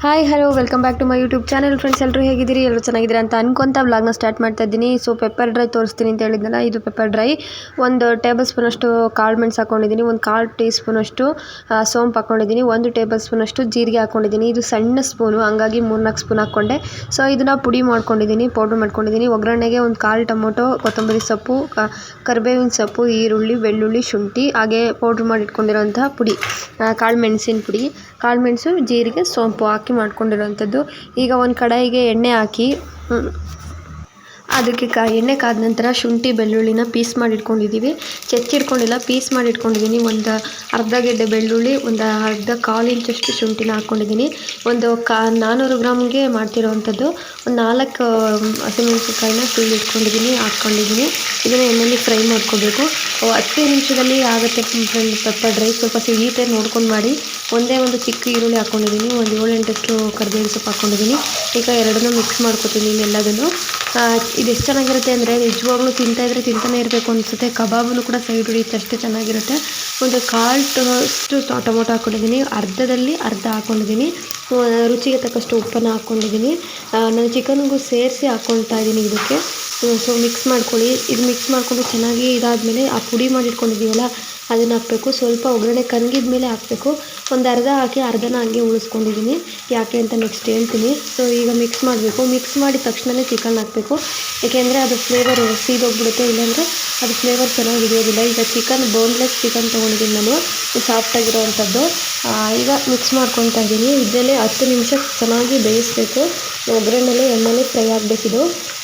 Hi hello welcome back to my YouTube channel friends. ಎಲ್ಲರೂ ಹೇಗಿದ್ದೀರಿ? ಎಲ್ಲರೂ ಚೆನ್ನಾಗಿದ್ದೀರಾ ಅಂತ ಅನ್ಕೊಂತ ವ್ಲಾಗ್ನ ಸ್ಟಾರ್ಟ್ ಮಾಡ್ತಾ ಇದ್ದೀನಿ. ಸೊ ಪೆಪ್ಪರ್ ಡ್ರೈ ತೋರಿಸ್ತೀನಿ ಅಂತ ಹೇಳಿದ್ನಲ್ಲ, ಇದು ಪೆಪ್ಪರ್ ಡ್ರೈ. 1 ಟೇಬಲ್ ಸ್ಪೂನ್ ಅಷ್ಟು ಕಾಳು ಮೆಣಸು ಹಾಕೊಂಡಿದ್ದೀನಿ, 1/4 ಟೀ ಸ್ಪೂನ್ ಅಷ್ಟು ಸೋಂಪು ಹಾಕೊಂಡಿದ್ದೀನಿ, 1 ಟೇಬಲ್ ಸ್ಪೂನ್ ಅಷ್ಟು ಜೀರಿಗೆ ಹಾಕೊಂಡಿದ್ದೀನಿ. ಇದು ಸಣ್ಣ ಸ್ಪೂನು, ಹಂಗಾಗಿ 3-4 ಸ್ಪೂನ್ ಹಾಕ್ಕೊಂಡೆ. ಸೊ ಇದನ್ನ ಪುಡಿ ಮಾಡ್ಕೊಂಡಿದ್ದೀನಿ, ಪೌಡ್ರ್ ಮಾಡ್ಕೊಂಡಿದ್ದೀನಿ. ಒಗ್ಗರಣೆಗೆ 1/4 ಟೊಮೊಟೊ, ಕೊತ್ತಂಬರಿ ಸೊಪ್ಪು, ಕರಿಬೇವಿನ ಸೊಪ್ಪು, ಈರುಳ್ಳಿ, ಬೆಳ್ಳುಳ್ಳಿ, ಶುಂಠಿ, ಹಾಗೆ ಪೌಡ್ರ್ ಮಾಡಿ ಇಟ್ಕೊಂಡಿರೋಂತಹ ಪುಡಿ, ಕಾಳು ಮೆಣಸಿನ ಪುಡಿ, ಕಾಳು ಮೆಣಸು, ಜೀರಿಗೆ, ಸೋಂಪು ಹಾಕಿ ಮಾಡ್ಕೊಂಡಿರೋವಂಥದ್ದು. ಈಗ ಒಂದು ಕಡಾಯಿಗೆ ಎಣ್ಣೆ ಹಾಕಿ ಅದಕ್ಕೆ ಎಣ್ಣೆ ಕಾದ ನಂತರ ಶುಂಠಿ ಬೆಳ್ಳುಳ್ಳಿನ ಪೀಸ್ ಮಾಡಿ ಇಟ್ಕೊಂಡಿದ್ದೀವಿ. ಹೆಚ್ಚಿಟ್ಕೊಂಡಿಲ್ಲ, ಪೀಸ್ ಮಾಡಿ ಇಟ್ಕೊಂಡಿದ್ದೀನಿ. ಒಂದು ಅರ್ಧ ಗೆಡ್ಡೆ ಬೆಳ್ಳುಳ್ಳಿ, ಒಂದು ಕಾಲು ಇಂಚಷ್ಟು ಶುಂಠಿನ ಹಾಕ್ಕೊಂಡಿದ್ದೀನಿ. 400 ಗ್ರಾಮ್ಗೆ ಮಾಡ್ತಿರೋವಂಥದ್ದು. 4 ಹಸಿಮೆಣಸಿನ್ಕಾಯಿನ ಸೀಳಿ ಇಟ್ಕೊಂಡಿದ್ದೀನಿ, ಹಾಕ್ಕೊಂಡಿದ್ದೀನಿ. ಇದನ್ನು ಎಣ್ಣೆಯಲ್ಲಿ ಫ್ರೈ ಮಾಡ್ಕೋಬೇಕು. 10 ನಿಮಿಷದಲ್ಲಿ ಆಗುತ್ತೆ ಪೆಪ್ಪರ್ ಡ್ರೈ. ಸ್ವಲ್ಪ ಸಿಹಿತೆ ನೋಡ್ಕೊಂಡು ಮಾಡಿ. ಒಂದೇ ಒಂದು ಚಿಕ್ಕ ಈರುಳ್ಳಿ ಹಾಕ್ಕೊಂಡಿದ್ದೀನಿ, ಒಂದು 7-8 ಕರಿಬೇವಿನ ಸೊಪ್ಪು ಹಾಕ್ಕೊಂಡಿದ್ದೀನಿ. ಈಗ ಎರಡನ್ನೂ ಮಿಕ್ಸ್ ಮಾಡ್ಕೊತೀನಿ ಎಲ್ಲದನ್ನು. ಇದು ಎಷ್ಟು ಚೆನ್ನಾಗಿರುತ್ತೆ ಅಂದರೆ ನಿಜವಾಗ್ಲೂ ತಿಂತಾಯಿದ್ರೆ ತಿಂತಾನೆ ಇರಬೇಕು ಅನಿಸುತ್ತೆ. ಕಬಾಬನ್ನು ಕೂಡ ಸೈಡ್ ಹೊಡಿಯುತ್ತೆ, ಅಷ್ಟೇ ಚೆನ್ನಾಗಿರುತ್ತೆ. ಒಂದು 1/4 ಟೊಮೊಟೊ ಹಾಕ್ಕೊಂಡಿದ್ದೀನಿ, ಅರ್ಧದಲ್ಲಿ ಅರ್ಧ ಹಾಕ್ಕೊಂಡಿದ್ದೀನಿ. ರುಚಿಗೆ ತಕ್ಕಷ್ಟು ಉಪ್ಪನ್ನು ಹಾಕ್ಕೊಂಡಿದ್ದೀನಿ. ನಾನು ಚಿಕನ್ಗೂ ಸೇರಿಸಿ ಹಾಕ್ಕೊಳ್ತಾ ಇದ್ದೀನಿ ಇದಕ್ಕೆ. ಸೊ ಮಿಕ್ಸ್ ಮಾಡ್ಕೊಳ್ಳಿ. ಇದು ಮಿಕ್ಸ್ ಮಾಡಿಕೊಂಡು ಚೆನ್ನಾಗಿ ಇದಾದಮೇಲೆ ಆ ಪುಡಿ ಮಾಡಿಟ್ಕೊಂಡಿದ್ದೀವಲ್ಲ ಅದನ್ನು ಹಾಕಬೇಕು. ಸ್ವಲ್ಪ ಒಗ್ಗರಣೆ ಕರಗಿದ ಮೇಲೆ ಹಾಕಬೇಕು. ಒಂದು ಅರ್ಧ ಹಾಕಿ ಅರ್ಧನ ಹಂಗೆ ಉಳಿಸ್ಕೊಂಡಿದ್ದೀನಿ. ಯಾಕೆ ಅಂತ ನೆಕ್ಸ್ಟ್ ಹೇಳ್ತೀನಿ. ಸೊ ಈಗ ಮಿಕ್ಸ್ ಮಾಡಬೇಕು. ಮಿಕ್ಸ್ ಮಾಡಿದ ತಕ್ಷಣವೇ ಚಿಕನ್ ಹಾಕಬೇಕು, ಏಕೆಂದರೆ ಅದು ಫ್ಲೇವರ್ ಸೀದೋಗ್ಬಿಡುತ್ತೆ, ಇಲ್ಲಾಂದರೆ ಅದು ಫ್ಲೇವರ್ ಚೆನ್ನಾಗಿ ಹಿಡಿಯೋದಿಲ್ಲ. ಈಗ ಚಿಕನ್ ಬೋನ್ಲೆಸ್ ಚಿಕನ್ ತೊಗೊಂಡಿದ್ದೀನಿ ನಾನು, ಸಾಫ್ಟಾಗಿರೋವಂಥದ್ದು. ಈಗ ಮಿಕ್ಸ್ ಮಾಡ್ಕೊತಾ ಇದ್ದೀನಿ. ಇದರಲ್ಲಿ 10 ನಿಮಿಷ ಚೆನ್ನಾಗಿ ಬೇಯಿಸಬೇಕು. ಒಗ್ಗರಣೆಲೆ ಎಣ್ಣೆಲೆ ಫ್ರೈ ಆಗಬೇಕಿದು.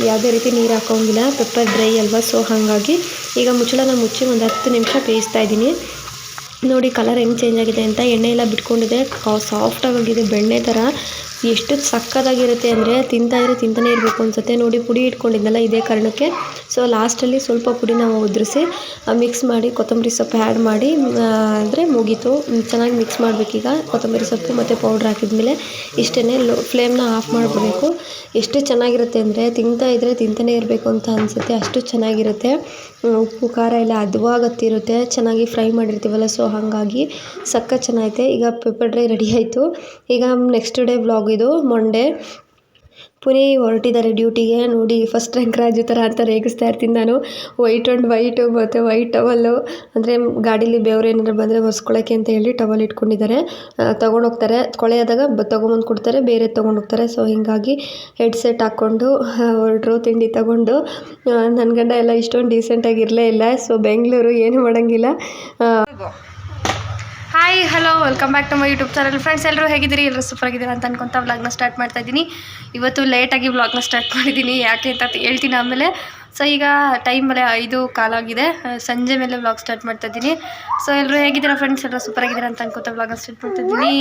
ಯಾವುದೇ ರೀತಿ ನೀರು ಹಾಕೋಂಗಿಲ್ಲ, ಪೆಪ್ಪರ್ ಡ್ರೈ ಅಲ್ವಾ, ಸೊ ಹಾಗಾಗಿ ಈಗ ಮುಚ್ಚಳನ ಮುಚ್ಚಿ ಒಂದು 10 ನಿಮಿಷ ಬೇಯಿಸ್ತಾ ಇದ್ದೀನಿ. ನೋಡಿ ಕಲರ್ ಹೆಂಗೆ ಚೇಂಜ್ ಆಗಿದೆ ಅಂತ. ಎಣ್ಣೆ ಎಲ್ಲ ಬಿಟ್ಕೊಂಡಿದೆ, ಸಾಫ್ಟಾಗಿದೆ, ಬೆಣ್ಣೆ ಥರ. ಎಷ್ಟು ಸಕ್ಕತ್ತಾಗಿರುತ್ತೆ ಅಂದರೆ ತಿಂತಾಯಿದ್ರೆ ತಿಂತಾನೆ ಇರಬೇಕು ಅನಿಸುತ್ತೆ. ನೋಡಿ ಪುಡಿ ಇಟ್ಕೊಂಡಿದ್ನಲ್ಲ, ಇದೇ ಕಾರಣಕ್ಕೆ. ಸೊ ಲಾಸ್ಟಲ್ಲಿ ಸ್ವಲ್ಪ ಪುಡಿನ ಉದುರಿಸಿ ಮಿಕ್ಸ್ ಮಾಡಿ ಕೊತ್ತಂಬರಿ ಸೊಪ್ಪು ಆ್ಯಡ್ ಮಾಡಿ ಅಂದರೆ ಮುಗೀತು. ಚೆನ್ನಾಗಿ ಮಿಕ್ಸ್ ಮಾಡಬೇಕೀಗ. ಕೊತ್ತಂಬರಿ ಸೊಪ್ಪು ಮತ್ತು ಪೌಡ್ರ್ ಹಾಕಿದ್ಮೇಲೆ ಇಷ್ಟೇ, ಫ್ಲೇಮ್ನ ಆಫ್ ಮಾಡಿಬಿಡಬೇಕು. ಎಷ್ಟು ಚೆನ್ನಾಗಿರುತ್ತೆ ಅಂದರೆ ತಿಂತಾಯಿದ್ರೆ ತಿಂತಾನೆ ಇರಬೇಕು ಅಂತ ಅನಿಸುತ್ತೆ, ಅಷ್ಟು ಚೆನ್ನಾಗಿರುತ್ತೆ. ಉಪ್ಪು ಖಾರ ಎಲ್ಲ ಹದವಾಗತ್ತಿರುತ್ತೆ, ಚೆನ್ನಾಗಿ ಫ್ರೈ ಮಾಡಿರ್ತೀವಲ್ಲ, ಸೊ ಹಾಗಾಗಿ ಸಖತ್ ಚೆನ್ನಾಗೈತೆ. ಈಗ ಪೆಪ್ಪರ್ ಡ್ರೈ ರೆಡಿ ಆಯಿತು. ಈಗ ನೆಕ್ಸ್ಟ್ ಡೇ ವ್ಲಾಗ್ ಇದು. ಮಂಡೇ ಪುನಿ ಹೊರಟಿದ್ದಾರೆ ಡ್ಯೂಟಿಗೆ. ನೋಡಿ ಫಸ್ಟ್ ರ್ಯಾಂಕ್ ರಾಜು ಥರ ಅಂತ ರೇಗಿಸ್ತಾ ಇರ್ತೀನಿ ನಾನು. ವೈಟ್ ಮತ್ತು ವೈಟ್ ಟವಲ್ಲು, ಅಂದರೆ ಗಾಡೀಲಿ ಬೆವರು ಏನಾದ್ರು ಬಂದರೆ ಒರೆಸ್ಕೊಳ್ಳೋಕ್ಕೆ ಅಂತ ಹೇಳಿ ಟವಲ್ ಇಟ್ಕೊಂಡಿದ್ದಾರೆ. ತೊಗೊಂಡೋಗ್ತಾರೆ, ಕೊಳೆಯಾದಾಗ ತೊಗೊಂಬಂದು ಕೊಡ್ತಾರೆ, ಬೇರೆ ತೊಗೊಂಡೋಗ್ತಾರೆ. ಸೊ ಹೀಗಾಗಿ ಹೆಡ್ಸೆಟ್ ಹಾಕ್ಕೊಂಡು ಹೊರಟ್ರು ತಿಂಡಿ ತೊಗೊಂಡು. ನನ್ನ ಗಂಡ ಎಲ್ಲ ಇಷ್ಟೊಂದು ಡೀಸೆಂಟಾಗಿ ಇರಲೇ ಇಲ್ಲ. ಸೊ ಬೆಂಗಳೂರು ಏನು ಮಾಡೋಂಗಿಲ್ಲ. Hi hello welcome back to my YouTube channel. Friends ಎಲ್ಲರೂ ಹೇಗಿದ್ದೀರಿ? ಎಲ್ಲರೂ ಸೂಪರ್ ಆಗಿದ್ದೀರಾ ಅಂತ ಅನ್ಕೊತ ವ್ಲಾಗ್ನ ಸ್ಟಾರ್ಟ್ ಮಾಡ್ತಾ ಇದ್ದೀನಿ. ಇವತ್ತು ಲೇಟಾಗಿ ವ್ಲಾಗ್ನ ಸ್ಟಾರ್ಟ್ ಮಾಡಿದ್ದೀನಿ, ಯಾಕೆ ಅಂತ ಹೇಳ್ತೀನಿ ಆಮೇಲೆ. ಸೊ ಈಗ ಟೈಮ್ ಮೇಲೆ 5:15 ಆಗಿದೆ, ಸಂಜೆ ಮೇಲೆ ವ್ಲಾಗ್ ಸ್ಟಾರ್ಟ್ ಮಾಡ್ತಾ ಇದ್ದೀನಿ. ಸೊ ಎಲ್ಲರೂ ಹೇಗಿದ್ದೀರಾ ಫ್ರೆಂಡ್ಸ್? ಎಲ್ಲರೂ ಸೂಪರ್ ಆಗಿದ್ದೀರಾ ಅಂತ ಅನ್ಕೊತ ವ್ಲಾಗ್ನ ಸ್ಟಾರ್ಟ್ ಮಾಡ್ತಾ ಇದ್ದೀನಿ.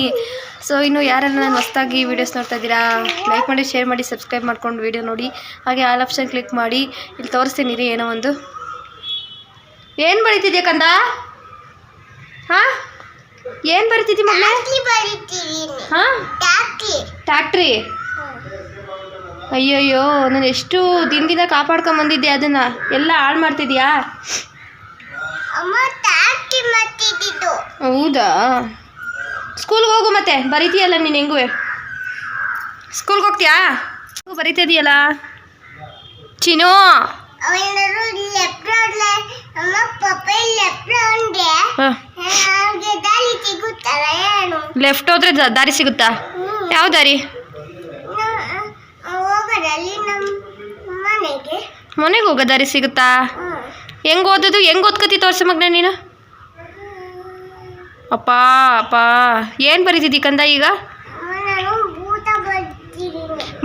ಸೊ ಇನ್ನು ಯಾರೆಲ್ಲ ನಾನು ಹೊಸ್ದಾಗಿ ವೀಡಿಯೋಸ್ ನೋಡ್ತಾ ಇದ್ದೀರಾ, ಲೈಕ್ ಮಾಡಿ, ಶೇರ್ ಮಾಡಿ, ಸಬ್ಸ್ಕ್ರೈಬ್ ಮಾಡ್ಕೊಂಡು ವೀಡಿಯೋ ನೋಡಿ. ಹಾಗೆ ಆಲ್ ಆಪ್ಷನ್ ಕ್ಲಿಕ್ ಮಾಡಿ. ಇಲ್ಲಿ ತೋರಿಸ್ತೀನಿ ರೀ ಏನೋ ಒಂದು. ಏನು ಬರೀತಿದ್ಯಾ ಕಂದ? ಹಾಂ, ಏನು ಬರೀತಿದ್ದಿ ಮಗಳೇ? ಹಾಂ, ಟ್ಯಾಕ್ಟ್ರಿ. ಅಯ್ಯಯ್ಯೋ, ನಾನು ಎಷ್ಟು ದಿನದಿಂದ ಕಾಪಾಡ್ಕೊಂಬಂದಿದ್ದೆ, ಅದನ್ನು ಎಲ್ಲ ಹಾಳು ಮಾಡ್ತಿದ್ಯಾ? ಹೌದಾ? ಸ್ಕೂಲ್ಗೆ ಹೋಗು, ಮತ್ತೆ ಬರೀತೀಯಲ್ಲ ನೀನು. ಹೆಂಗೂ ಸ್ಕೂಲ್ಗೆ ಹೋಗ್ತೀಯಾ? ಬರೀತಿದೆಯಲ್ಲ ಚಿನ್ನು. ಲೆಫ್ಟ್ ಹೋದ್ರೆ ದಾರಿ ಸಿಗುತ್ತಾ? ಯಾವ ದಾರಿ? ಮನೆಗೆ ಹೋಗೋ ದಾರಿ ಸಿಗುತ್ತಾ? ಹೆಂಗೆ ಓದೋದು? ಹೆಂಗೆ ಓದ್ಕತಿ ತೋರ್ಸ ಮಗನ ನೀನು. ಅಪ್ಪ ಅಪ್ಪ, ಏನು ಬರೀತಿದ್ದಿ ಕಂದ ಈಗ?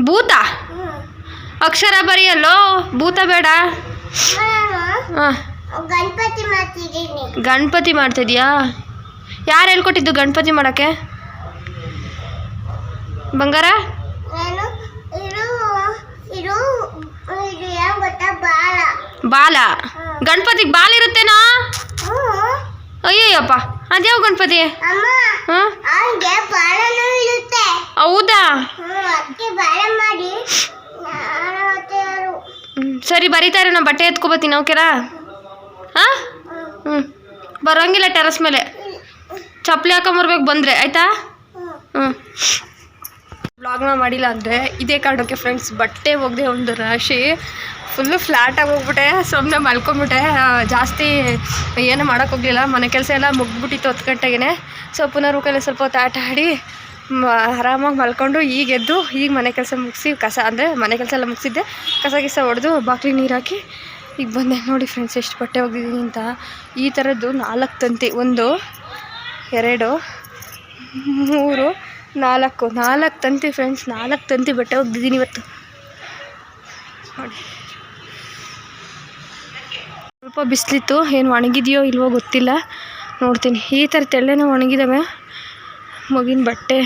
ಭೂತ ಅಕ್ಷರ ಬರೆಯಲ್ಲೋ, ಭೂತ ಬೇಡ. ಹಾಂ, ಗಣಪತಿ ಮಾಡ್ತಿದ್ಯಾ? ಯಾರು ಹೇಳ್ಕೊಟ್ಟಿದ್ದು ಗಣಪತಿ ಮಾಡೋಕ್ಕೆ? ಬಂಗಾರ, ಬಾಲ? ಗಣಪತಿಗೆ ಬಾಲ ಇರುತ್ತೇನೋ? ಅಯ್ಯಯ್ಯಪ್ಪ, ಅದ್ಯಾವ ಗಣಪತಿ? ಹಾಂ, ಹೌದಾ? ಸರಿ ಬರೀತಾ ಇರೋ, ನಾನು ಬಟ್ಟೆ ಎತ್ಕೊಬತ್ತೀನಿ. ಓಕೆನಾ? ಹಾಂ, ಬರೋಂಗಿಲ್ಲ ಟೆರಸ್ ಮೇಲೆ, ಚಪ್ಪಲಿ ಹಾಕೊಂಬರ್ಬೇಕು ಬಂದರೆ, ಆಯಿತಾ? ವ್ಲಾಗ್ನ ಮಾಡಿಲ್ಲ ಅಂದರೆ ಇದೇ ಕಾರಣಕ್ಕೆ ಫ್ರೆಂಡ್ಸ್. ಬಟ್ಟೆ ಹೋಗದೆ ಒಂದು ರಾಶಿ ಫುಲ್ಲು ಫ್ಲ್ಯಾಟಾಗಿ ಹೋಗ್ಬಿಟ್ಟೆ. ಸುಮ್ಮನೆ ಮಲ್ಕೊಂಬಿಟ್ಟೆ. ಜಾಸ್ತಿ ಏನು ಮಾಡೋಕ್ಕೋಗಲಿಲ್ಲ. ಮನೆ ಕೆಲಸ ಎಲ್ಲ ಮುಗ್ಬಿಟ್ಟಿತ್ತು 10 ಗಂಟೆಗೆ. ಸೊ ಪುನರ್ಕೆಲ್ಲ ಸ್ವಲ್ಪ ಹೊತ್ತು ಆಟ ಆಡಿ ಆರಾಮಾಗಿ ಮಲ್ಕೊಂಡು ಈಗ ಎದ್ದು ಈಗ ಮನೆ ಕೆಲಸ ಮುಗಿಸಿ ಮನೆ ಕೆಲಸ ಎಲ್ಲ ಮುಗಿಸಿದ್ದೆ. ಕಸ ಹೊಡೆದು ಬಾಕ್ಲಿಗೆ ನೀರು ಹಾಕಿ ಈಗ ಬಂದೆ. ನೋಡಿ ಫ್ರೆಂಡ್ಸ್ ಎಷ್ಟು ಬಟ್ಟೆ ಹೋಗಿದ್ದೀನಿ ಅಂತ. ಈ ಥರದ್ದು 4 ತಂತಿ, 1 2 3 4 ತಂತಿ ಫ್ರೆಂಡ್ಸ್. 4 ತಂತಿ ಬಟ್ಟೆ ಹೋಗಿದ್ದೀನಿ ಇವತ್ತು ನೋಡಿ. ಸ್ವಲ್ಪ ಬಿಸಿಲಿತ್ತು, ಏನು ಒಣಗಿದೆಯೋ ಇಲ್ವೋ ಗೊತ್ತಿಲ್ಲ, ನೋಡ್ತೀನಿ. ಈ ಥರ ತೆಳ್ಳೆನೇ ಒಣಗಿದಾವೆ ಮಗಿನ ಬಟ್ಟೆ.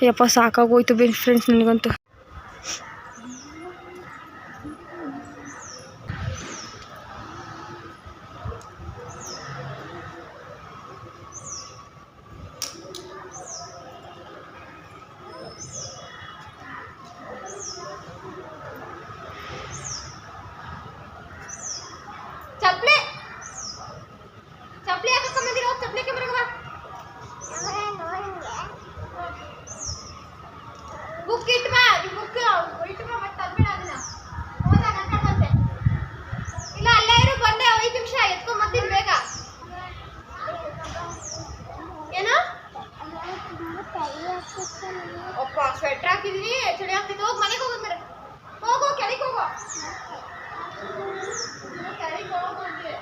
ಯಪ್ಪ ಸಾಕಾಗೋಯ್ತು ಫ್ರೆಂಡ್ಸ್ ನನಗಂತೂ. ಚಪ್ಪಲಿ ಹಾಕೊಂಬಂದಿರೋ ಚಪ್ಪಲಿ ಕ್ಯಾಮರಾಗ ಬುಕ್ ಇಟ್ಟು ಬಾ. ಬುಕ್ ಇಟ್ಟು ಬಾ ಮತ್ತೆ ತರಬೇಡ ಅದನ್ನ. ಹೋದಾಗ ಅಂತೆ ಇಲ್ಲ ಅಲ್ಲೇ ಇರು, ಬಂದೆ 5 ನಿಮಿಷ ಎತ್ಕೊಂಬಂದಿನಿ ಬೇಗ. ಏನು ಅಪ್ಪ ಸ್ವೆಟ್ರ್ ಹಾಕಿದೀನಿ, ಚಳಿ ಆಗ್ತಿತ್ತು. ಹೋಗಿ ಮನೆಗೆ ಹೋಗೋದು. ಹೋಗು ಕೆಳಗೆ ಹೋಗು, ಕೆಳಗೆ ಹೋಗು ಅಂದ್ರೆ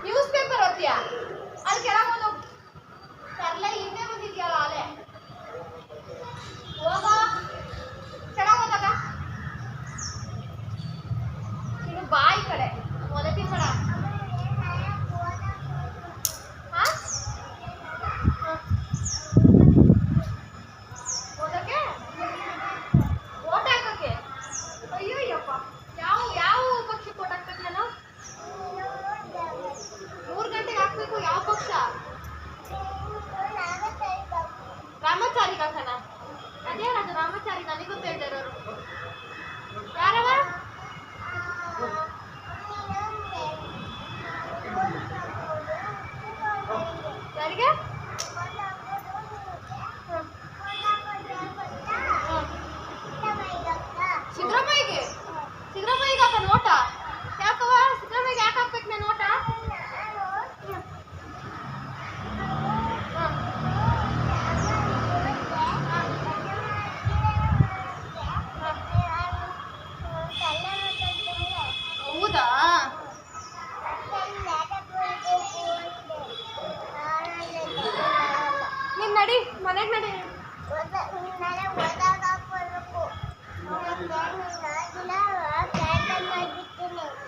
ನ್ಯೂಸ್ ಪೇಪರ್ ಓದ್ತೀಯಾ? ಅಲ್ಲಿ ಕೆಳಗೆ ಹೋದು ತರಲೆ ಹಿಂದೆ ಬಂದಿದ್ಯಲ್ಲ ಅಲ್ಲೇ ಹೋಗ. ಚೆನ್ನಾಗಿ ಹೋದಾಗ ನೀನು ಬಾಯಿ ಕಡೆ ಮೊದಲೇ ಕಡ ಓದಕ್ಕೆ ಓಟ್ ಹಾಕಕ್ಕೆ. ಅಯ್ಯೋಯ್ಯಪ್ಪ, ಯಾವ ಪಕ್ಷಿ ಓಟ್ ಹಾಕ್ಬೇಕು ನಾನು? 3 ಗಂಟೆಗೆ ಹಾಕ್ಬೇಕು. ಯಾವ ಪಕ್ಷ? ರಾಮಾಚಾರಿಗೆ ಹಾಕೋಣ. ಅದೇನದು ರಾಮಾಚಾರಿ? ನನಗೆ ಗೊತ್ತ ಇರೋರು ಯಾರವ? ಯಾರಿಗೆ? ಸಿದ್ದರಾಮಯ್ಯಗೆ. ಸಿದ್ದರಾಮಯ್ಯಗೆ ಹಾಕ ನೋಟ. ಯಾಕವ ಸಿದ್ದರಾಮಯ್ಯಗೆ ಯಾಕೆ ಹಾಕ್ಬೇಕು ನಾನು ನೋಟ? ಹೌದಾ? ನೀನ್ ನಡಿ ಮನೆಗೆ ನಡಿ.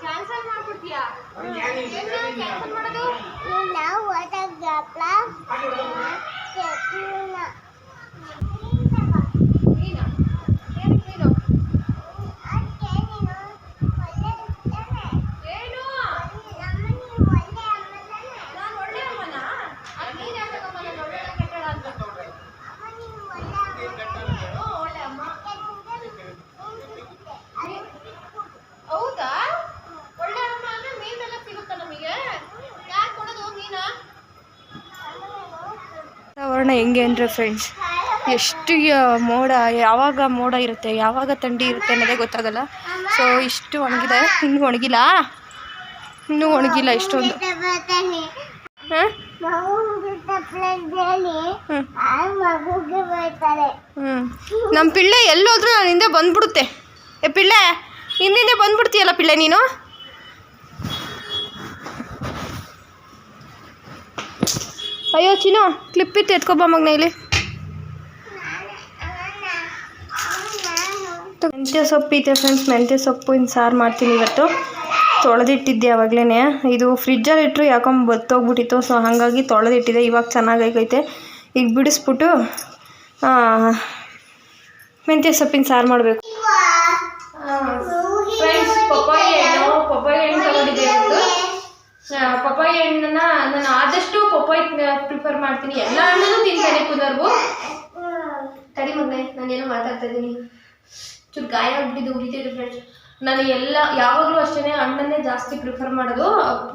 ಕ್ಯಾನ್ಸಲ್ ಮಾಡ್ಬಿಡ್ತೀಯಾ? ಕ್ಯಾನ್ಸಲ್ ಮಾಡೋದು ವಾತಾವರಣ ಹೆಂಗೆ ಅಂದರೆ ಫ್ರೆಂಡ್ಸ್, ಎಷ್ಟು ಮೋಡ, ಯಾವಾಗ ಮೋಡ ಇರುತ್ತೆ ಯಾವಾಗ ಥಂಡಿ ಇರುತ್ತೆ ಅನ್ನೋದೇ ಗೊತ್ತಾಗಲ್ಲ. ಸೊ ಇಷ್ಟು ಒಣಗಿದೆ, ಇನ್ನೂ ಒಣಗಿಲ್ಲ ಇಷ್ಟೊಂದು. ನಮ್ಮ ಪಿಳ್ಳೆ ಎಲ್ಲೋದ್ರೂ ನಾನು ಹಿಂದೆ ಬಂದ್ಬಿಡುತ್ತೆ. ಪಿಳ್ಳೆ ಹಿಂದೆ ಬಂದ್ಬಿಡ್ತೀಯಲ್ಲ ಪಿಳ್ಳೆ ನೀನು. ಅಯ್ಯೋ ಚಿನ್ನು, ಕ್ಲಿಪ್ ಇತ್ತು ಎತ್ಕೊಬ ಮಗನ ಇಲ್ಲಿ. ಮೆಂತ್ಯ ಸೊಪ್ಪು ಇದೆ ಫ್ರೆಂಡ್ಸ್, ಮೆಂತ್ಯ ಸೊಪ್ಪಿನ ಸಾರು ಮಾಡ್ತೀನಿ ಇವತ್ತು. ತೊಳೆದಿಟ್ಟಿದ್ದೆ ಆವಾಗಲೇ. ಇದು ಫ್ರಿಜ್ಜಲ್ಲಿ ಇಟ್ಟರು ಯಾಕೋ ಬತ್ತೋಗ್ಬಿಟ್ಟಿತ್ತು. ಸೊ ಹಾಗಾಗಿ ತೊಳೆದಿಟ್ಟಿದ್ದೆ. ಇವಾಗ ಚೆನ್ನಾಗೈತೆ. ಈಗ ಬಿಡಿಸ್ಬಿಟ್ಟು ಮೆಂತ್ಯ ಸೊಪ್ಪಿನ ಸಾರು ಮಾಡಬೇಕು. ಫ್ರೆಂಡ್ಸ್, ಪಪ್ಪಾಯಿ ಹಣ್ಣು ತಗೊಂಡಿದ್ದೆ ಇವತ್ತು. ಪಪ್ಪಾಯಿ ಹಣ್ಣನ್ನ ನಾನು ಆದಷ್ಟು ಪಪ್ಪಾಯಿ ಪ್ರಿಫರ್ ಮಾಡ್ತೀನಿ. ಎಲ್ಲ ಹಣ್ಣನ್ನು ತಿಂತಾನೆ ಪುನರ್ವು. ತಡಿ ಮಗನೆ, ನಾನೇನೋ ಮಾತಾಡ್ತಾ ಇದ್ದೀನಿ. ಚೂರು ಗಾಯ ಆಗ್ಬಿಟ್ಟಿದ್ದು, ಉರಿತಿದೆ ಫ್ರೆಂಡ್ಸ್. ನಾನು ಯಾವಾಗಲೂ ಅಷ್ಟೇ ಹಣ್ಣನ್ನೇ ಜಾಸ್ತಿ ಪ್ರಿಫರ್ ಮಾಡೋದು.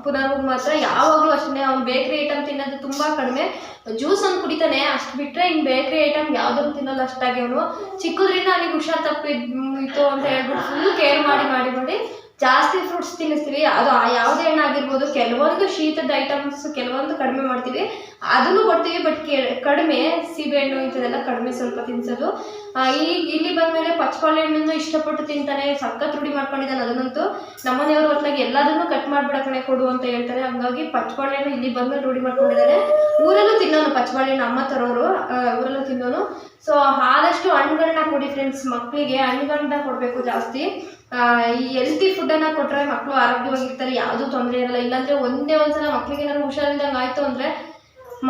ಪುನರ್ಗೆ ಮಾತ್ರ ಯಾವಾಗಲೂ ಅಷ್ಟೇ ಅವ್ನು ಬೇಕ್ರಿ ಐಟಮ್ ತಿನ್ನೋದು ತುಂಬ ಕಡಿಮೆ. ಜ್ಯೂಸ್ ಒಂದು ಕುಡಿತಾನೆ, ಅಷ್ಟು ಬಿಟ್ಟರೆ ಇನ್ನು ಬೇಕ್ರಿ ಐಟಮ್ ಯಾವುದನ್ನು ತಿನ್ನೋಲ್ಲ ಅಷ್ಟಾಗಿ. ಅವನು ಚಿಕ್ಕದ್ರಿಂದ ಅವನಿಗೆ ಹುಷಾರು ತಪ್ಪಿತ್ತು ಅಂತ ಹೇಳ್ಬಿಟ್ಟು ಫುಲ್ ಕೇರ್ ಮಾಡಿ ಜಾಸ್ತಿ ಫ್ರೂಟ್ಸ್ ತಿನ್ನಿಸ್ತೀವಿ. ಅದು ಯಾವುದೇ ಹಣ್ಣಾಗಿರ್ಬೋದು. ಕೆಲವೊಂದು ಶೀತದ ಐಟಮ್ಸ್ ಕೆಲವೊಂದು ಕಡಿಮೆ ಮಾಡ್ತೀವಿ, ಅದನ್ನು ಕೊಡ್ತೀವಿ, ಬಟ್ ಕಡಿಮೆ. ಸೀಬೆಹಣ್ಣು ಇಂಥದ್ದೆಲ್ಲ ಕಡಿಮೆ ಸ್ವಲ್ಪ ತಿನ್ನಿಸೋದು. ಈಗ ಇಲ್ಲಿ ಬಂದಮೇಲೆ ಪಚ್ಚಬಾಳೆ ಹಣ್ಣನ್ನು ಇಷ್ಟಪಟ್ಟು ತಿಂತಾನೆ, ಸಖತ್ ರೂಢಿ ಮಾಡ್ಕೊಂಡಿದ್ದಾನೆ. ಅದನ್ನಂತೂ ನಮ್ಮನೆಯವರು ಹೊತ್ಲಾಗಿ ಎಲ್ಲದನ್ನು ಕಟ್ ಮಾಡಿಬಿಡ ಕಣೆ ಕೊಡು ಅಂತ ಹೇಳ್ತಾರೆ. ಹಂಗಾಗಿ ಪಚ್ಚಬಾಳೆ ಹಣ್ಣು ಇಲ್ಲಿ ಬಂದಮೇಲೆ ರೂಢಿ ಮಾಡ್ಕೊಂಡಿದ್ದಾನೆ. ಊರಲ್ಲೂ ತಿನ್ನೋನು ಪಚ್ಚಬಾಳೆ ಹಣ್ಣು, ಅಮ್ಮ ತರೋರು ಊರಲ್ಲೂ ತಿನ್ನೋನು. ಸೊ ಆದಷ್ಟು ಹಣ್ಣುಗಳನ್ನ ಕೊಡಿ ಫ್ರೆಂಡ್ಸ್. ಮಕ್ಕಳಿಗೆ ಹಣ್ಣುಗಳನ್ನ ಕೊಡಬೇಕು ಜಾಸ್ತಿ. ಈ ಹೆಲ್ತಿ ಫುಡ್ಡನ್ನು ಕೊಟ್ಟರೆ ಮಕ್ಕಳು ಆರೋಗ್ಯವಾಗಿರ್ತಾರೆ, ಯಾವುದೂ ತೊಂದರೆ ಇರಲ್ಲ. ಇಲ್ಲಾಂದರೆ ಒಂದ್ಸಲ ಮಕ್ಕಳಿಗೆ ಏನಾದ್ರು ಹುಷಾರಿಲ್ದಂಗೆ ಆಯಿತು ಅಂದರೆ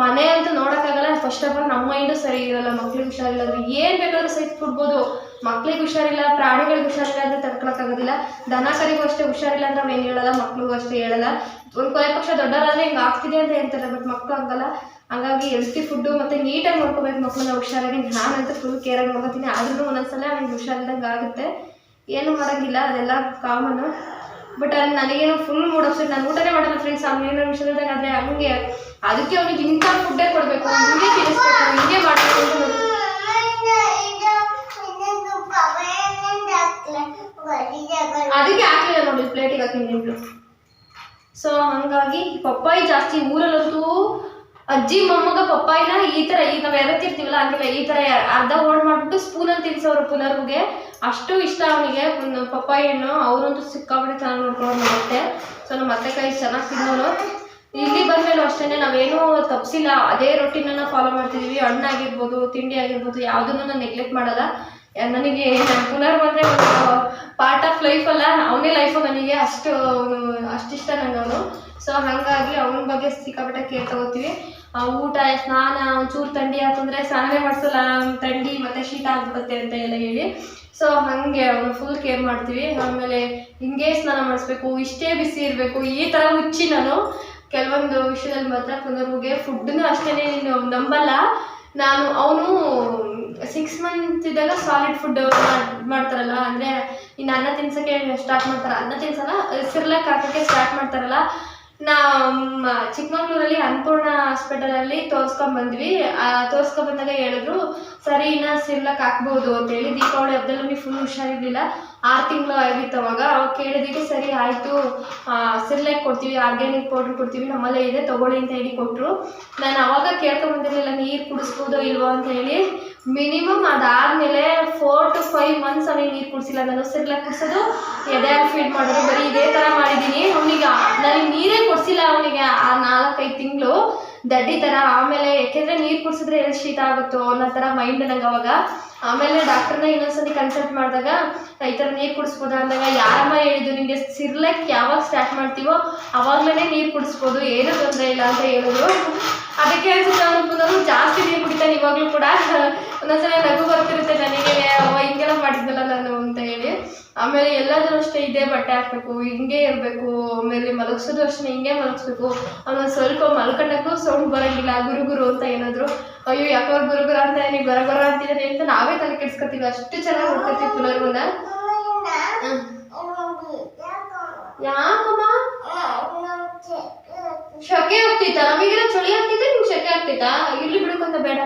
ಮನೆ ಅಂತ ನೋಡೋಕ್ಕಾಗಲ್ಲ. ಫಸ್ಟ್ ಆಫ್ ಆಲ್ ನಮ್ಮ ಮೈಂಡು ಸರಿ ಇರಲ್ಲ. ಮಕ್ಳಿಗೆ ಹುಷಾರಿಲ್ಲ ಅಂದರೆ ಏನು ಬೇಕಾದ್ರೂ ಸಹಿತ ಕೊಡ್ಬೋದು. ಮಕ್ಳಿಗೆ ಹುಷಾರಿಲ್ಲ, ಪ್ರಾಣಿಗಳಿಗೆ ಹುಷಾರಿಲ್ಲ ಅಂದರೆ ತಡ್ಕೊಳಕ್ಕಾಗೋದಿಲ್ಲ. ದನ ಕರಿಗೂ ಅಷ್ಟೇ ಹುಷಾರಿಲ್ಲ ಅಂದರೆ ಅವ್ನು ಏನು ಹೇಳಲ್ಲ, ಮಕ್ಳಿಗೂ ಅಷ್ಟೇ ಹೇಳಲ್ಲ. ಒಂದು ಕೊನೆ ಪಕ್ಷ ದೊಡ್ಡವರಾದರೆ ಹಿಂಗೆ ಆಗ್ತಿದೆ ಅಂತ ಹೇಳ್ತಾರೆ, ಬಟ್ ಮಕ್ಕಳು ಹಂಗಲ್ಲ. ಹಂಗಾಗಿ ಹೆಲ್ತಿ ಫುಡ್ಡು ಮತ್ತು ನೀಟಾಗಿ ನೋಡ್ಕೋಬೇಕು ಮಕ್ಕಳನ್ನ ಹುಷಾರಾಗಿ. ನಾನಂತೂ ಫುಲ್ ಕೇರಾಗಿ ನೋಡ್ಕೊತೀನಿ. ಆದ್ರೂ ಒಂದೊಂದ್ಸಲ ಅವ್ನಿಗೆ ಹುಷಾರಿಲ್ದಂಗೆ ಆಗುತ್ತೆ, ಏನು ಮಾಡೋಂಗಿಲ್ಲ, ಅದೆಲ್ಲ ಕಾಮನು. ಬಟ್ ಅದು ನನಗೇನು ಫುಲ್ ಮೂಡ್ ಅಪ್ಸೆಟ್. ನಾನು ಊಟನೇ ಮಾಡಲ್ಲ ಫ್ರೆಂಡ್ಸ್. ಅವ್ನಿಗೇನೋ ಹುಷಾರಿಲ್ದಂಗೆ ಆದರೆ ಹಂಗೆ, ಅದಕ್ಕೆ ಅವ್ನಿಗೆ ಇಂಥ ಫುಡ್ಡೇ ಕೊಡಬೇಕು, ಹಿಂಗೆ ತಿನ್ನಿಸ್ಬೇಕು, ಹಿಂಗೆ ಮಾಡಬೇಕು ಅಂತ ನೋಡಿ. ಅದಕ್ಕೆ ಹಾಕಲಿಲ್ಲ ನೋಡಿ, ಪ್ಲೇಟಿಗೆ ಹಾಕಿದ್ದೀನಿ. ಸೊ ಹಾಗಾಗಿ ಪಪ್ಪಾಯಿ ಜಾಸ್ತಿ. ಊರಲ್ಲಂತೂ ಅಜ್ಜಿ ಮೊಮ್ಮಗ ಪಪ್ಪಾಯಿನ ಈ ಥರ ಈಗ ನಾವು ಎರತ್ತಿರ್ತೀವಲ್ಲ ಹಂಗಿಲ್ಲ, ಈ ಥರ ಅರ್ಧ ಓಡ್ ಮಾಡಿಬಿಟ್ಟು ಸ್ಪೂನಲ್ಲಿ ತಿನ್ಸೋರು ಪುನರ್ಗೆ. ಅಷ್ಟು ಇಷ್ಟ ಅವನಿಗೆ ಪಪ್ಪಾಯಿ ಹಣ್ಣು. ಅವರಂತೂ ಸಿಕ್ಕಾಬಿಟ್ಟು ಚೆನ್ನಾಗಿ ನೋಡ್ಕೊಂಡು ಮತ್ತೆ. ಸೊ ನಮ್ಮ ಅತ್ತೆ ಕೈ ಚೆನ್ನಾಗಿ ತಿನ್ನೋನು. ಇಲ್ಲಿ ಬಂದಮೇಲೂ ಅಷ್ಟೇ ನಾವೇನೂ ತಪ್ಪಿಸಿಲ್ಲ, ಅದೇ ರೊಟೀನನ್ನು ಫಾಲೋ ಮಾಡ್ತಿದ್ದೀವಿ. ಹಣ್ಣಾಗಿರ್ಬೋದು, ತಿಂಡಿ ಆಗಿರ್ಬೋದು, ಯಾವುದನ್ನು ನಾನು ನೆಗ್ಲೆಕ್ಟ್ ಮಾಡಲ್ಲ. ನನಗೆ ಪುನರ್ ಬಂದರೆ ಒಂದು ಪಾರ್ಟ್ ಆಫ್ ಲೈಫ್ ಅಲ್ಲ, ಅವನೇ ಲೈಫು ನನಗೆ. ಅಷ್ಟಿಷ್ಟ ನಂಗೆ ಅವನು. ಸೊ ಹಾಗಾಗಿ ಅವನ ಬಗ್ಗೆ ಸಿಕ್ಕಾಪಟ್ಟೆ ಕೇರ್ ತಗೋತೀವಿ. ಊಟ, ಸ್ನಾನ, ಒಂಚೂರು ಥಂಡಿ ಆತಂದರೆ ಸ್ನಾನನೇ ಮಾಡಿಸಲ್ಲ, ಥಂಡಿ ಮತ್ತು ಶೀತ ಆಗ್ಬಿಡುತ್ತೆ ಅಂತ ಎಲ್ಲ ಹೇಳಿ. ಸೊ ಹಾಗೆ ಅವನು ಫುಲ್ ಕೇರ್ ಮಾಡ್ತೀವಿ. ಆಮೇಲೆ ಹಿಂಗೆ ಸ್ನಾನ ಮಾಡಿಸ್ಬೇಕು, ಇಷ್ಟೇ ಬಿಸಿ ಇರಬೇಕು, ಈ ಥರ ಹುಚ್ಚಿ ನಾನು. ಕೆಲವೊಂದು ವಿಷಯದಲ್ಲಿ ಮಾತ್ರ ಪುನರ್ಗೆ ಫುಡ್ಡನ್ನು ಅಷ್ಟೇ ನೀನು ನಂಬಲ್ಲ. ಅವನು 6 months ಇದ್ದಾಗ ಸಾಲಿಡ್ ಫುಡ್ ಮಾಡ್ತಾರಲ್ಲ, ಅಂದರೆ ಇನ್ನು ಅನ್ನ ತಿನ್ಸೋಕ್ಕೆ ಸ್ಟಾರ್ಟ್ ಮಾಡ್ತಾರೆ. ಅನ್ನ ತಿನ್ಸಲ್ಲ, ಸಿರ್ಲಾಕ್ ಹಾಕೋಕ್ಕೆ ಸ್ಟಾರ್ಟ್ ಮಾಡ್ತಾರಲ್ಲ. ನಮ್ಮ ಚಿಕ್ಕಮಂಗ್ಳೂರಲ್ಲಿ ಅನ್ನಪೂರ್ಣ ಹಾಸ್ಪಿಟಲಲ್ಲಿ ತೋರಿಸ್ಕೊಂಡ್ಬಂದ್ವಿ. ತೋರಿಸ್ಕೊಂಡ್ಬಂದಾಗ ಹೇಳಿದ್ರು, ಸರಿ ಇನ್ನು ಸಿರ್ಲಾಕ್ ಹಾಕ್ಬೋದು ಅಂತೇಳಿ. ದೀಪಾವಳಿ ಹಬ್ಬದಲ್ಲಿ ಫುಲ್ ಹುಷಾರಿರಲಿಲ್ಲ, 6 ತಿಂಗಳು ಆಗಿತ್ತು ಅವಾಗ ಕೇಳಿದಕ್ಕೆ ಸರಿ ಆಯಿತು, ಸಿರ್ಲಾಕ್ ಕೊಡ್ತೀವಿ, ಆರ್ಗ್ಯಾನಿಕ್ ಪೌಡ್ರ್ ಕೊಡ್ತೀವಿ, ನಮ್ಮಲ್ಲೇ ಇದೆ ತೊಗೊಳ್ಳಿ ಅಂತ ಹೇಳಿ ಕೊಟ್ಟರು. ನಾನು ಅವಾಗ ಕೇಳ್ಕೊಂಬಂದಿರಲಿಲ್ಲ ನೀರು ಕುಡಿಸ್ಬೋದೋ ಇಲ್ವೋ ಅಂತ ಹೇಳಿ. ಮಿನಿಮಮ್ ಅದಾದಮೇಲೆ 4 to 5 months ಅವನಿಗೆ ನೀರು ಕುಡಿಸಿಲ್ಲ ನಾನು. ಸಿರ್ಲಾಕ್ ಕುಡಿಸೋದು, ಎದೆಯಾಗಿ ಫೀಡ್ ಮಾಡೋದು, ಬರೀ ಇದೇ ಥರ ಮಾಡಿದ್ದೀನಿ. ಅವನಿಗೆ ನನಗೆ ನೀರೇ ಕೊಡಿಸಿಲ್ಲ ಅವನಿಗೆ ಆ 4-5 ತಿಂಗಳು ದಡ್ಡಿ ಥರ. ಆಮೇಲೆ ಯಾಕೆಂದರೆ ನೀರು ಕುಡಿಸಿದ್ರೆ ಎಲ್ಲಿ ಶೀತ ಆಗುತ್ತೋ ಅನ್ನೋ ಥರ ಮೈಂಡ್ ನಂಗೆ ಅವಾಗ. ಆಮೇಲೆ ಡಾಕ್ಟ್ರನ್ನ ಇನ್ನೊಂದ್ಸತಿ ಕನ್ಸಲ್ಟ್ ಮಾಡಿದಾಗ ಈ ಥರ ನೀರು ಕುಡಿಸ್ಬೋದ ಅಂದಾಗ, ಯಾರಮ್ಮ ಹೇಳಿದ್ದು ನಿಮಗೆ, ಸಿರ್ಲಾಕ್ ಯಾವಾಗ ಸ್ಟಾರ್ಟ್ ಮಾಡ್ತೀವೋ ಅವಾಗಲೇ ನೀರು ಕುಡಿಸ್ಬೋದು, ಏನೂ ತೊಂದರೆ ಇಲ್ಲ ಅಂತ ಹೇಳಿದ್ರು. ಅದಕ್ಕೆ ಅನ್ಸುತ್ತೆ ಅವನು ಜಾಸ್ತಿ ನೀರು ಕುಡಿತಾನೆ ಇವಾಗಲೂ ಕೂಡ. ಒಂದೊಂದ್ಸಲ ನಗು ಬರ್ತಿರುತ್ತೆ ನನಗೆ, ಹಿಂಗೆಲ್ಲ ಮಾಡಿದ್ನಲ್ಲ ನಾನು ಅಂತ ಹೇಳಿ. ಆಮೇಲೆ ಎಲ್ಲದೂ ಅಷ್ಟೇ ಇದೇ ಬಟ್ಟೆ ಹಾಕಬೇಕು, ಹಿಂಗೆ ಇರಬೇಕು. ಆಮೇಲೆ ಮಲಗಿಸೋದು ಅಷ್ಟೇ ಹಿಂಗೆ ಮಲಗಿಸ್ಬೇಕು. ಆಮೇಲೆ ಸ್ವಲ್ಪ ಮಲ್ಕೊಂಡಕ್ಕೂ ಸೌಂಡ್ ಬರೋಂಗಿಲ್ಲ, ಗುರುಗುರು ಅಂತ ಏನಾದರೂ. ಅಯ್ಯೋ ಯಾಕೋ ಗುರುಗುರ ಅಂತ ನೀವು ಬರ ಅಂತಿದ್ದಾನೆ ಅಂತ ನಾವೇ ತಲೆ ಕೆಡ್ಸ್ಕೊತೀವಿ. ಅಷ್ಟು ಚೆನ್ನಾಗಿ ನೋಡ್ಕೊತೀವಿ ಪುನರ್ವನ್ನ. ಯಾಕಮ್ಮ ಶಕೆ ಆಗ್ತೈತಾ? ನಮಗೆಲ್ಲ ಚಳಿ ಆಗ್ತೈತೆ, ನಿಮ್ಗೆ ಶಕೆ ಆಗ್ತೈತಾ? ಇಲ್ಲಿ ಬಿಡಕ್ಕಂತ ಬೇಡ,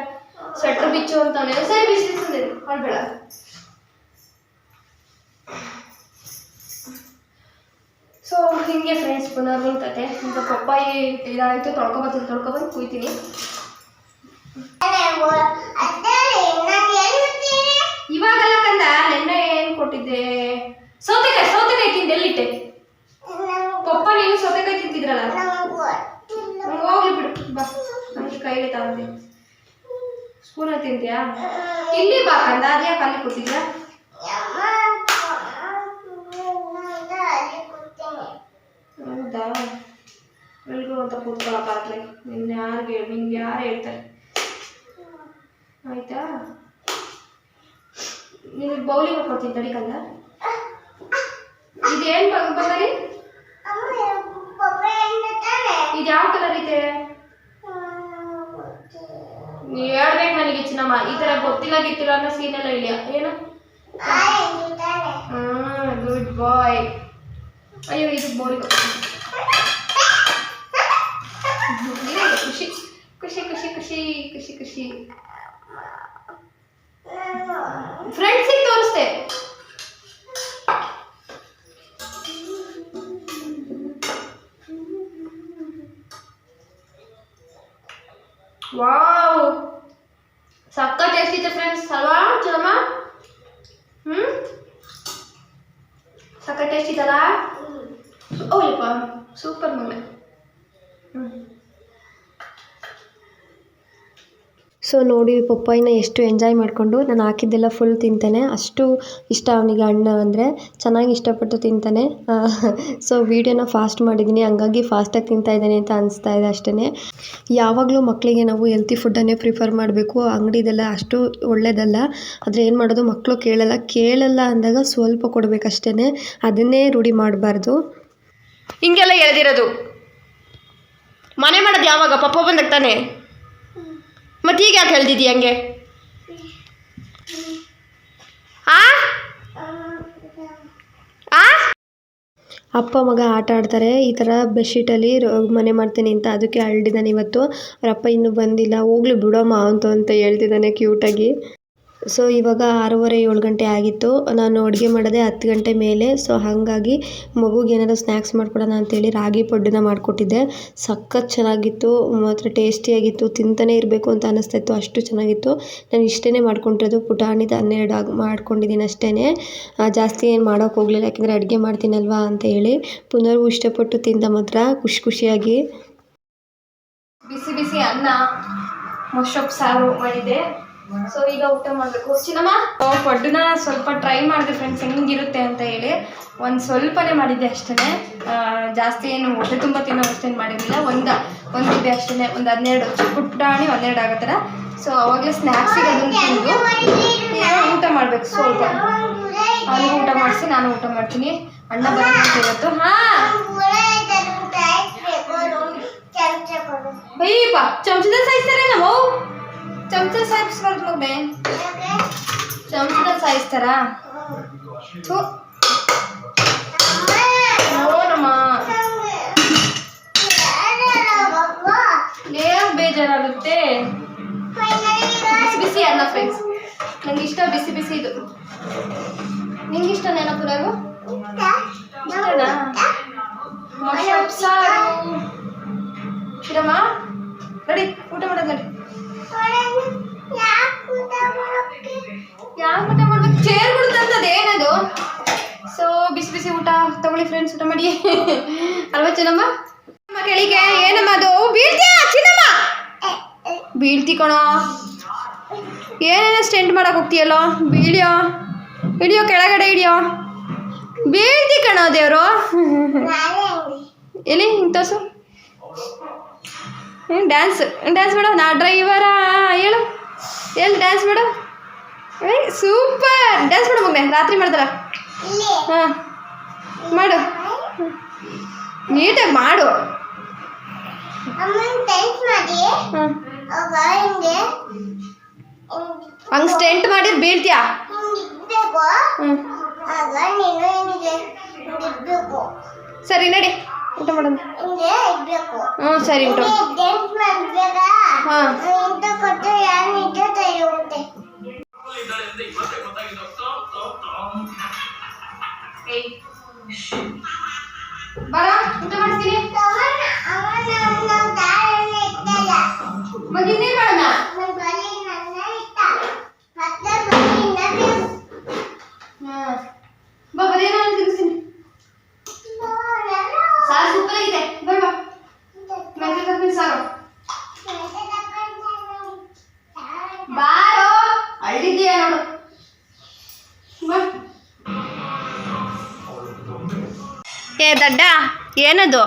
ಸ್ವೆಟರ್ ಬಿಚ್ಚು ಅಂತಾನೆ. ಸರಿ ಬಿಸಿ ಹೊಳ್ಬೇಡ. ಸೊ ಹಿಂಗೆ ಫ್ರೆಂಡ್ಸ್ ಪುನರ್ವನ್ ಕತೆ. ಈಗ ಪಪ್ಪಾಯಿ ಇದಾಯಿತು, ತೊಳ್ಕೊಬಂದು ಕುಯ್ತೀನಿ. ಇವಾಗಲ್ಲ ಕಂದ, ನೆನ್ನೆ ಏನು ಕೊಟ್ಟಿದ್ದೆ? ಸೌತೆಕಾಯಿ ತಿಂದು ಎಲ್ಲಿಟ್ಟೆ? ಪಪ್ಪ ನೀನು ಸೌತೆಕಾಯಿ ತಿಂತಿದ್ರಲ್ಲ, ಹೋಗ್ಲಿ ಬಿಡು ಬಾ, ನಮಗೆ ಕೈಗೆ ತಗೊಂಡೆ. ಸ್ಪೂನಲ್ಲಿ ತಿಂತೀಯಾ? ಇಲ್ಲಿ ಬಾ ಕಂದ, ಅದ್ಯಾಕೆ ಅಲ್ಲಿ ಕೊಟ್ಟಿದ್ಯಾ? ಹೌದಾ? ಎಲ್ಗೂ ಅಂತ ಕೂತ್ಕೊಳ್ಳೋಕ್ಕಾಗಲಿ. ನಿಂಗೆ ಯಾರು ಹೇಳ್ತಾರೆ? ಆಯ್ತಾ? ನಿನಗೆ ಬೌಲಿಗೆ ಹಾಕೊಡ್ತೀನಿ ತಡಿ ಕಂದ. ಇದೇನು ಬಂಗಾರಿ? ಇದು ಯಾವ ಕಲರ್ ಇದೆ? ನೀವು ಹೇಳ್ಬೇಕು ನನಗೆ ಚಿನ್ನಮ್ಮ. ಈ ಥರ ಗೊತ್ತಿಲ್ಲ ಅನ್ನೋ ಸೀನೆಲ್ಲ ಇಲ್ಲ ಏನು? ಗುಡ್ ಬಾಯ್. ಅಯ್ಯೋ ಇದು ಬೋರಿಗೆ ಖುಷಿ ಖುಷಿ ಖುಷಿ ಖುಷಿ ಖುಷಿ ಖುಷಿ. ಫ್ರೆಂಡ್ಸಿಗೆ ತೋರಿಸ್ತೆ. ವಾವ್ ಸಕ್ಕ ಟೇಸ್ಟ್ ಇದೆ ಫ್ರೆಂಡ್ಸ್ ಅಲ್ವಾ ಚಲಮ್ಮ? ಸಕ್ಕ ಟೇಸ್ಟ್ ಇದಲ್ಲ? ಓಯಪ್ಪ ಸೂಪರ್ ಮಮ್ಮಿ. ಸೊ ನೋಡಿ ಪಪ್ಪಾಯಿನ ಎಷ್ಟು ಎಂಜಾಯ್ ಮಾಡಿಕೊಂಡು ನಾನು ಹಾಕಿದ್ದೆಲ್ಲ ಫುಲ್ ತಿಂತಾನೆ. ಅಷ್ಟು ಇಷ್ಟ ಅವನಿಗೆ ಹಣ್ಣು ಅಂದರೆ, ಚೆನ್ನಾಗಿ ಇಷ್ಟಪಟ್ಟು ತಿಂತಾನೆ. ಸೊ ವೀಡಿಯೋನ ಫಾಸ್ಟ್ ಮಾಡಿದ್ದೀನಿ, ಹಂಗಾಗಿ ಫಾಸ್ಟಾಗಿ ತಿಂತಾ ಇದ್ದಾನೆ ಅಂತ ಅನಿಸ್ತಾ ಇದೆ ಅಷ್ಟೇ. ಯಾವಾಗಲೂ ಮಕ್ಕಳಿಗೆ ನಾವು ಹೆಲ್ತಿ ಫುಡ್ಡನ್ನೇ ಪ್ರಿಫರ್ ಮಾಡಬೇಕು. ಅಂಗಡಿದೆಲ್ಲ ಅಷ್ಟು ಒಳ್ಳೆಯದಲ್ಲ. ಆದರೆ ಏನು ಮಾಡೋದು, ಮಕ್ಕಳು ಕೇಳಲ್ಲ ಅಂದಾಗ ಸ್ವಲ್ಪ ಕೊಡಬೇಕಷ್ಟೇ, ಅದನ್ನೇ ರೂಢಿ ಮಾಡಬಾರ್ದು. ಹಿಂಗೆಲ್ಲ ಎಳೆದಿರೋದು ಮನೆ ಮಾಡೋದು ಯಾವಾಗ? ಪಪ್ಪ ಬಂದಾಗ ತಾನೆ. ಮತ್ತೆ ಈಗ ಯಾಕೆ ಹೇಳ್ತಿದ್ದೀಯ ಹಂಗೆ? ಅಪ್ಪ ಮಗ ಆಟ ಆಡ್ತಾರೆ ಈ ಥರ ಬೆಡ್ಶೀಟಲ್ಲಿ ಮನೆ ಮಾಡ್ತೀನಿ ಅಂತ, ಅದಕ್ಕೆ ಅಳ್ಳಿದ್ದಾನೆ ಇವತ್ತು. ಅವ್ರ ಅಪ್ಪ ಇನ್ನೂ ಬಂದಿಲ್ಲ, ಹೋಗ್ಲಿ ಬಿಡಮ್ಮ ಅಂತ ಹೇಳ್ತಿದ್ದಾನೆ ಕ್ಯೂಟಾಗಿ. ಸೊ ಇವಾಗ 6:30 7 ಗಂಟೆ ಆಗಿತ್ತು. ನಾನು ಅಡುಗೆ ಮಾಡೋದೇ 10 ಗಂಟೆ ಮೇಲೆ. ಸೊ ಹಾಗಾಗಿ ಮಗುಗೆ ಏನಾದರೂ ಸ್ನ್ಯಾಕ್ಸ್ ಮಾಡ್ಕೊಡೋಣ ಅಂತೇಳಿ ರಾಗಿ ಪಡ್ಡನ್ನ ಮಾಡಿಕೊಟ್ಟಿದ್ದೆ. ಸಖತ್ ಚೆನ್ನಾಗಿತ್ತು, ಮಾತ್ರ ಟೇಸ್ಟಿಯಾಗಿತ್ತು, ತಿಂತಾನೆ ಇರಬೇಕು ಅಂತ ಅನ್ನಿಸ್ತಾಯಿತ್ತು, ಅಷ್ಟು ಚೆನ್ನಾಗಿತ್ತು. ನಾನು ಇಷ್ಟೇ ಮಾಡ್ಕೊಂಡಿರೋದು, ಪುಟಾಣಿದ 12 ಮಾಡ್ಕೊಂಡಿದ್ದೀನಿ ಅಷ್ಟೇ. ಜಾಸ್ತಿ ಏನು ಮಾಡೋಕ್ಕೆ ಹೋಗಲಿಲ್ಲ, ಯಾಕೆಂದರೆ ಅಡುಗೆ ಮಾಡ್ತೀನಲ್ವಾ ಅಂತ ಹೇಳಿ. ಪುನರ್ವು ಇಷ್ಟಪಟ್ಟು ತಿಂದ ಮಾತ್ರ ಖುಷಿಯಾಗಿ. ಬಿಸಿ ಬಿಸಿ ಅನ್ನ ಮೊಸರು ಸಾರು ಮಾಡಿದ್ದೆ. ಸೊ ಈಗ ಊಟ ಮಾಡಬೇಕು. ಚಿನ್ನಮ್ಮ ಪಡ್ಡನ್ನ ಸ್ವಲ್ಪ ಟ್ರೈ ಮಾಡಿದೆ ಫ್ರೆಂಡ್ಸ್, ಹೆಂಗಿರುತ್ತೆ ಅಂತ ಹೇಳಿ. ಒಂದು ಸ್ವಲ್ಪನೇ ಮಾಡಿದ್ದೆ ಅಷ್ಟೇ, ಜಾಸ್ತಿ ಏನು ಹೊಟ್ಟೆ ತುಂಬ ತಿನ್ನೋ ಅಷ್ಟೇನು ಮಾಡಿರಲಿಲ್ಲ. ಒಂದು ಇದೆ ಅಷ್ಟೇ, ಒಂದು 12 ಪುಟಾಣಿ 12 ಆಗೋ ಥರ. ಸೊ ಅವಾಗಲೇ ಸ್ನ್ಯಾಕ್ಸಿಗೆ ಅದನ್ನು ತಿಂದು ಊಟ ಮಾಡಬೇಕು. ಸ್ವಲ್ಪ ಅವನಿಗೂ ಊಟ ಮಾಡಿಸಿ ನಾನು ಊಟ ಮಾಡ್ತೀನಿ. ಅಣ್ಣ ಬರೋದು ಇವತ್ತು. ಅಯ್ಯಪ್ಪ ಚಮಚದಲ್ಲಿ ಸಾಯಿಸ್ತಾರೆ ನಾವು, ಚಮಚ ಸಾಯಿಸ್ಬಾರ್ದು ಮಗ್ನೆ, ಚಮಚದಲ್ಲಿ ಸಾಯಿಸ್ತಾರಾ? ನೋಡಮ್ಮ ಏನು ಬೇಜಾರಾಗುತ್ತೆ. ಬಿಸಿ ಬಿಸಿ ಅನ್ನ ಫ್ರೆಂಡ್ಸ್, ನಂಗೆ ಇಷ್ಟ ಬಿಸಿ ಬಿಸಿ ಇದು. ನಿಂಗೆ ಇಷ್ಟ ನೆನಪುರಾಗು ಇಷ್ಟನಾ? ಮೊಸರು ಸಾರು ಶಿರಮ್ಮ ನಡಿ ಊಟ ಮಾಡೋದು ನಡಿ. ಯಾಕೆ ಊಟ ಮಾಡ್ಬೇಕು? ಚೇರ್ ಬಿಡುತ್ತಂತದ್ದು ಏನದು? ಸೊ ಬಿಸಿ ಬಿಸಿ ಊಟ ತಗೊಳ್ಳಿ ಫ್ರೆಂಡ್ಸ್, ಊಟ ಮಾಡಿ ಅಲ್ವಾ ಚಿನ್ನಮ್ಮ? ಕೆಳಿಗೆ ಏನಮ್ಮ ಅದು? ಬೀಳ್ತೀಯ ಚಿನ್ನಮ್ಮ? ಬೀಳ್ತಿ ಕಣೋ, ಏನೇನೋ ಸ್ಟೆಂಟ್ ಮಾಡಕ್ಕೆ ಹೋಗ್ತೀಯಲ್ಲೋ, ಇಳಿಯೋ ಕೆಳಗಡೆ ಹಿಡಿಯೋ, ಬೀಳ್ತಿ ಕಣೋ ದೇವರು. ಎಲ್ಲಿ ಹಿಂಗೆ ತೋರ್ಸು. ಡ್ಯಾನ್ಸ್ ಮಾಡು. ನಾ ಡ್ರೈವರ ಹೇಳು, ಎಲ್ಲಿ ಡ್ಯಾನ್ಸ್ ಮಾಡು. ಸೂಪರ್ ಡ್ಯಾನ್ಸ್ ಮಾಡು ಮಗನೆ, ರಾತ್ರಿ ಮಾಡ್ತಾರ. ಹಾಂ ಮಾಡು, ನೀಟಾಗಿ ಮಾಡು. ಹಂಗೆ ಸ್ಟೆಂಟ್ ಮಾಡಿದ್ರೆ ಬೀಳ್ತೀಯಾ? ಸರಿ ನಡಿ ಊಟ ಮಾಡೋಣ. ಹ್ಞೂ ಸರಿ ಊಟ. ಹಾಂ ಬರ ಊಟ ಮಾಡ್ತೀನಿ. ಮಗಿನ್ನೇನು ಮಾಡೋಣ? ಹಾಂ ಬಾ, ಬರೀ ನಾನು ತಿನ್ನಿಸ್ತೀನಿ. ಸಾರು ಸೂಪರ್ ಆಗಿದೆ, ಬಾ ಮೆಂತ್ಯ ತರಕಾರಿ ಸಾರು. ಬಾರೋ ಅಳ್ಳಿದ್ದೀಯ ನೋಡು. ಏ ದಡ್ಡ ಏನದು?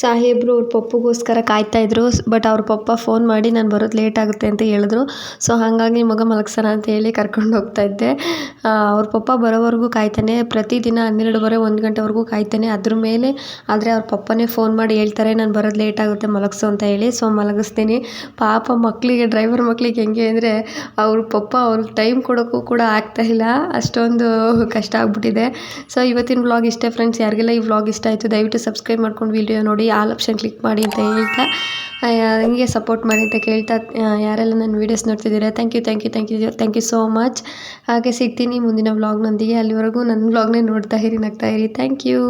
ಸಾಹೇಬ್ರು ಅವ್ರ ಪಪ್ಪುಗೋಸ್ಕರ ಕಾಯ್ತಾಯಿದ್ರು. ಬಟ್ ಅವ್ರ ಪಪ್ಪ ಫೋನ್ ಮಾಡಿ ನಾನು ಬರೋದು ಲೇಟ್ ಆಗುತ್ತೆ ಅಂತ ಹೇಳಿದ್ರು. ಸೊ ಹಾಗಾಗಿ ಮಗ ಮಲಗ್ಸೋಣ ಅಂತ ಹೇಳಿ ಕರ್ಕೊಂಡು ಹೋಗ್ತಾ ಇದ್ದೆ. ಅವ್ರ ಪಪ್ಪ ಬರೋವರೆಗೂ ಕಾಯ್ತಾನೆ. ಪ್ರತಿದಿನ 12:30 1 ಗಂಟೆವರೆಗೂ ಕಾಯ್ತಾನೆ. ಅದ್ರ ಮೇಲೆ ಆದರೆ ಅವ್ರ ಪಪ್ಪನೇ ಫೋನ್ ಮಾಡಿ ಹೇಳ್ತಾರೆ ನಾನು ಬರೋದು ಲೇಟ್ ಆಗುತ್ತೆ ಮಲಗಿಸು ಅಂತ ಹೇಳಿ. ಸೊ ಮಲಗಿಸ್ತೀನಿ. ಪಾಪ ಮಕ್ಕಳಿಗೆ, ಡ್ರೈವರ್ ಮಕ್ಕಳಿಗೆ ಹೆಂಗೆ ಅಂದರೆ ಅವ್ರ ಪಪ್ಪ ಅವ್ರಿಗೆ ಟೈಮ್ ಕೊಡೋಕ್ಕೂ ಕೂಡ ಆಗ್ತಾಯಿಲ್ಲ. ಅಷ್ಟೊಂದು ಕಷ್ಟ ಆಗ್ಬಿಟ್ಟಿದೆ. ಸೊ ಇವತ್ತಿನ ವ್ಲಾಗ್ ಇಷ್ಟೇ ಫ್ರೆಂಡ್ಸ್. ಯಾರಿಗೆಲ್ಲ ಈ ವ್ಲಾಗ್ ಇಷ್ಟ ಆಯಿತು ದಯವಿಟ್ಟು ಸಬ್ಸ್ಕ್ರೈಬ್ ಮಾಡ್ಕೊಂಡು ವಿಡಿಯೋ ನೋಡಿ, ಆಲ್ ಆಪ್ಷನ್ ಕ್ಲಿಕ್ ಮಾಡಿ ಅಂತ ಹೇಳ್ತಾ, ಹಂಗೆ ಸಪೋರ್ಟ್ ಮಾಡಿ ಅಂತ ಕೇಳ್ತಾ, ಯಾರೆಲ್ಲ ನನ್ನ ವೀಡಿಯೋಸ್ ನೋಡ್ತಿದ್ದೀರಾ ಥ್ಯಾಂಕ್ ಯು ಸೋ ಮಚ್. ಹಾಗೆ ಸಿಗ್ತೀನಿ ಮುಂದಿನ ವ್ಲಾಗ್ನೊಂದಿಗೆ. ಅಲ್ಲಿವರೆಗೂ ನನ್ನ ವ್ಲಾಗ್ನೇ ನೋಡ್ತಾ ಇರಿ, ನಗ್ತಾ ಇರಿ. Thank you.